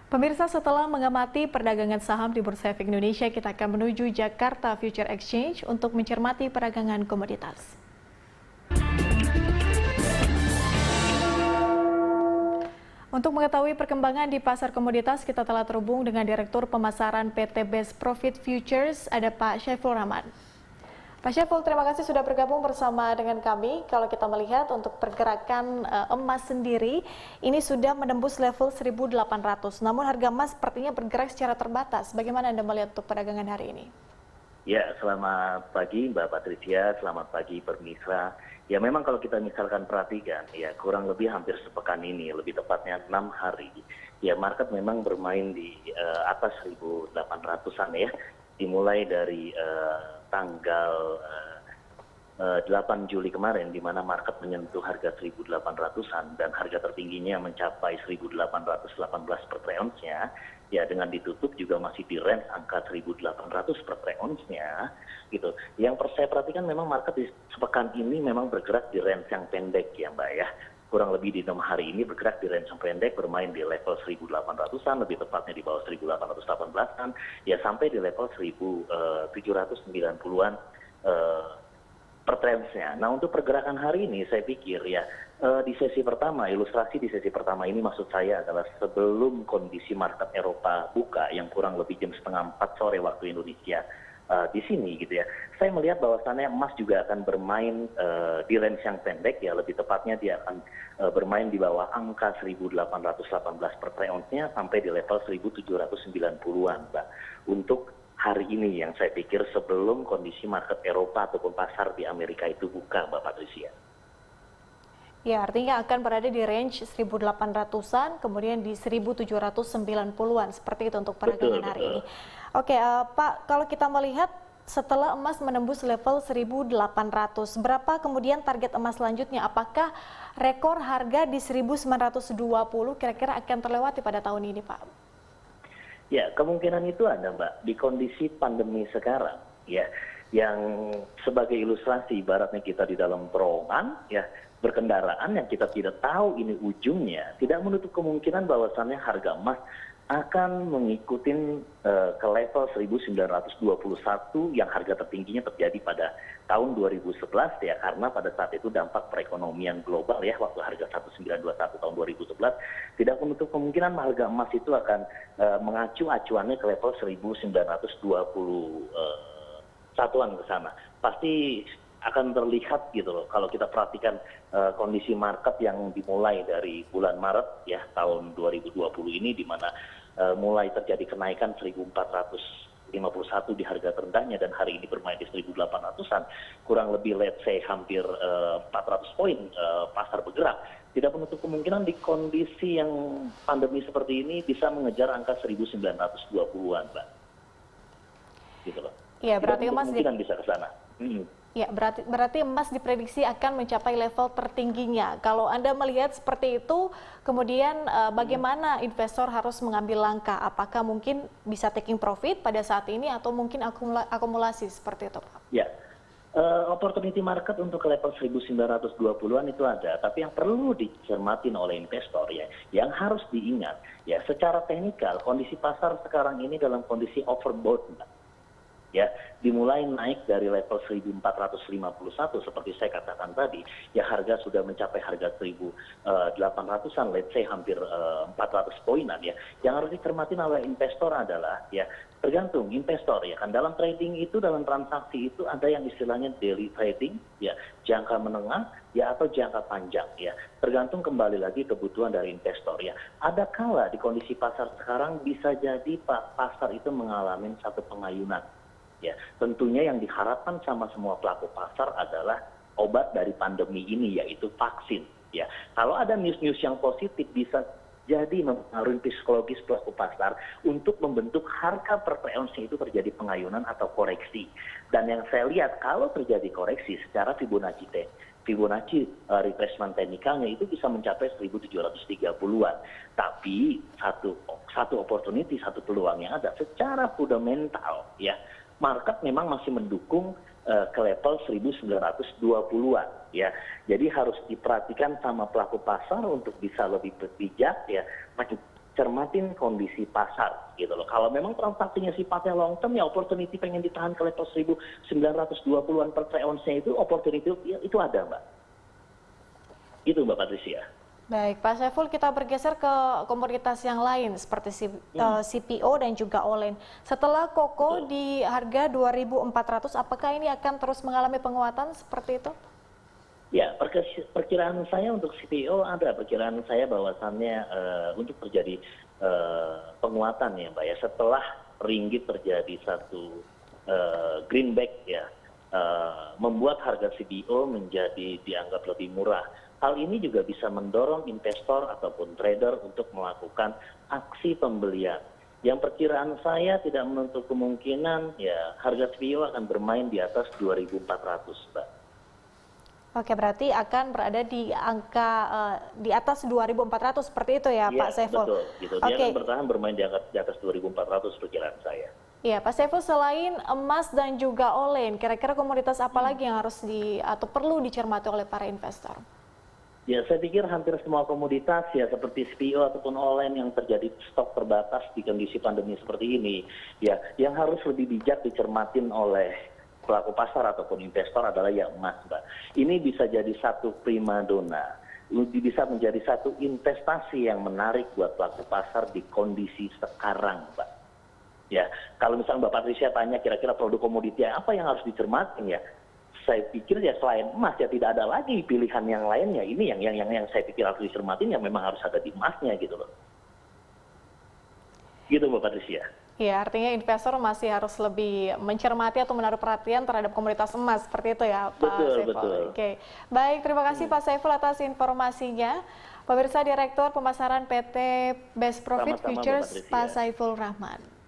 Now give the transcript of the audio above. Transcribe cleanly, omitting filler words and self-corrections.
Pemirsa, setelah mengamati perdagangan saham di Bursa Efek Indonesia, kita akan menuju Jakarta Future Exchange untuk mencermati perdagangan komoditas. Untuk mengetahui perkembangan di pasar komoditas, kita telah terhubung dengan Direktur Pemasaran PT Best Profit Futures, ada Pak Syaiful Rahman. Pak Syaiful, terima kasih sudah bergabung bersama dengan kami. Kalau kita melihat untuk pergerakan emas sendiri, ini sudah menembus level 1.800. Namun harga emas sepertinya bergerak secara terbatas. Bagaimana Anda melihat untuk perdagangan hari ini? Ya, selamat pagi Mbak Patricia, selamat pagi pemirsa. Ya memang kalau kita misalkan perhatikan, ya kurang lebih hampir sepekan ini, lebih tepatnya 6 hari. Ya market memang bermain di atas 1.800-an ya. Dimulai dari tanggal 8 Juli kemarin, di mana market menyentuh harga 1.800-an dan harga tertingginya mencapai 1.818 per troy-nya, ya dengan ditutup juga masih di range angka 1.800 per troy-nya, gitu. Yang saya perhatikan memang market di sepekan ini memang bergerak di range yang pendek ya Mbak ya. Kurang lebih di 6 hari ini bergerak di range yang pendek, bermain di level 1.800-an, lebih tepatnya di bawah 1.818-an, ya sampai di level 1.790-an per trendnya. Nah untuk pergerakan hari ini saya pikir ya di sesi pertama, ilustrasi di sesi pertama ini maksud saya adalah sebelum kondisi market Eropa buka yang kurang lebih jam setengah 4 sore waktu Indonesia di sini gitu ya. Saya melihat bahwasannya emas juga akan bermain di range yang pendek ya, lebih tepatnya dia akan bermain di bawah angka 1.818 per troy-nya sampai di level 1.790-an Mbak. Untuk hari ini yang saya pikir sebelum kondisi market Eropa ataupun pasar di Amerika itu buka Mbak Patricia. Ya, artinya akan berada di range 1.800-an, kemudian di 1.790-an, seperti itu untuk perdagangan hari ini. Oke, Pak, kalau kita melihat setelah emas menembus level 1.800, berapa kemudian target emas selanjutnya? Apakah rekor harga di 1.920 kira-kira akan terlewati pada tahun ini, Pak? Ya, kemungkinan itu ada, Mbak, di kondisi pandemi sekarang, ya, yang sebagai ilustrasi, ibaratnya kita di dalam terowongan, ya, berkendaraan yang kita tidak tahu ini ujungnya, tidak menutup kemungkinan bahwasannya harga emas akan mengikuti ke level 1921 yang harga tertingginya terjadi pada tahun 2011 ya, karena pada saat itu dampak perekonomian global ya, waktu harga 1921 tahun 2011 tidak menutup kemungkinan harga emas itu akan mengacu acuannya ke level 1921-an ke sana. Pasti akan terlihat gitu loh kalau kita perhatikan kondisi market yang dimulai dari bulan Maret ya tahun 2020 ini, di mana mulai terjadi kenaikan 1.451 di harga terendahnya dan hari ini bermain di 1.800-an, kurang lebih let's say hampir 400 poin pasar bergerak. Tidak menutup kemungkinan di kondisi yang pandemi seperti ini bisa mengejar angka 1.920-an Mbak, gitu loh. Iya, berarti emas kemungkinan bisa ke sana. Ya, berarti emas diprediksi akan mencapai level tertingginya. Kalau Anda melihat seperti itu, kemudian bagaimana investor harus mengambil langkah? Apakah mungkin bisa taking profit pada saat ini atau mungkin akumulasi seperti itu, Pak? Ya, opportunity market untuk level 1920-an itu ada, tapi yang perlu dicermatin oleh investor ya, yang harus diingat ya, secara teknikal kondisi pasar sekarang ini dalam kondisi overbought, ya, dimulai naik dari level 1.451 seperti saya katakan tadi, ya harga sudah mencapai harga 1.800-an, let's say hampir 400 poinan ya. Yang harus dicermatin oleh investor adalah ya, tergantung investor ya kan, dalam trading itu, dalam transaksi itu ada yang istilahnya daily trading ya, jangka menengah ya atau jangka panjang ya, tergantung kembali lagi kebutuhan dari investor ya. Ada kala di kondisi pasar sekarang bisa jadi pasar itu mengalami satu pengayunan. Ya, tentunya yang diharapkan sama semua pelaku pasar adalah obat dari pandemi ini, yaitu vaksin. Ya, kalau ada news-news yang positif bisa jadi mempengaruhi psikologis pelaku pasar untuk membentuk harga per troy-nya itu terjadi pengayunan atau koreksi. Dan yang saya lihat kalau terjadi koreksi secara Fibonacci retracement teknikalnya itu bisa mencapai 1.730-an. Tapi satu opportunity, satu peluang yang ada secara fundamental ya, market memang masih mendukung ke level 1920-an ya. Jadi harus diperhatikan sama pelaku pasar untuk bisa lebih bijak ya, cermatin kondisi pasar gitu loh. Kalau memang transaksinya sifatnya long term, ya opportunity pengen ditahan ke level 1920-an per troy ounce-nya itu opportunity itu ada, Mbak. Itu Mbak Patricia. Baik, Pak Saiful, kita bergeser ke komoditas yang lain seperti CPO dan juga Olen. Setelah koko di harga 2.400, apakah ini akan terus mengalami penguatan seperti itu? Ya, perkiraan saya untuk CPO ada perkiraan saya bahwasannya untuk terjadi penguatan ya, Mbak ya. Setelah ringgit terjadi satu greenback ya, membuat harga CPO menjadi dianggap lebih murah. Hal ini juga bisa mendorong investor ataupun trader untuk melakukan aksi pembelian. Yang perkiraan saya tidak menutup kemungkinan ya harga CPO akan bermain di atas 2.400, Mbak. Oke, berarti akan berada di angka di atas 2.400 seperti itu ya, Pak Saiful? Betul, gitu. Dia akan bertahan bermain di atas 2.400 perkiraan saya. Iya, Pak Saiful, selain emas dan juga Olen, kira-kira komoditas apa lagi yang harus atau perlu dicermati oleh para investor? Ya, saya pikir hampir semua komoditas ya seperti CPO ataupun Olen yang terjadi stok terbatas di kondisi pandemi seperti ini, ya yang harus lebih bijak dicermatin oleh pelaku pasar ataupun investor adalah ya emas, Mbak. Ini bisa jadi satu primadona, bisa menjadi satu investasi yang menarik buat pelaku pasar di kondisi sekarang, Mbak. Ya, kalau misalnya Mbak Patricia tanya kira-kira produk komoditi apa yang harus dicermatin ya, saya pikir ya selain emas ya tidak ada lagi pilihan yang lainnya. Ini yang saya pikir harus dicermatin ya memang harus ada di emasnya gitu loh. Gitu Mbak Patricia. Ya, artinya investor masih harus lebih mencermati atau menaruh perhatian terhadap komoditas emas seperti itu ya, Pak Saiful. Betul. Oke, baik, terima kasih Pak Saiful atas informasinya. Pemirsa, Direktur Pemasaran PT Best Profit Futures, Pak Saiful Rahman.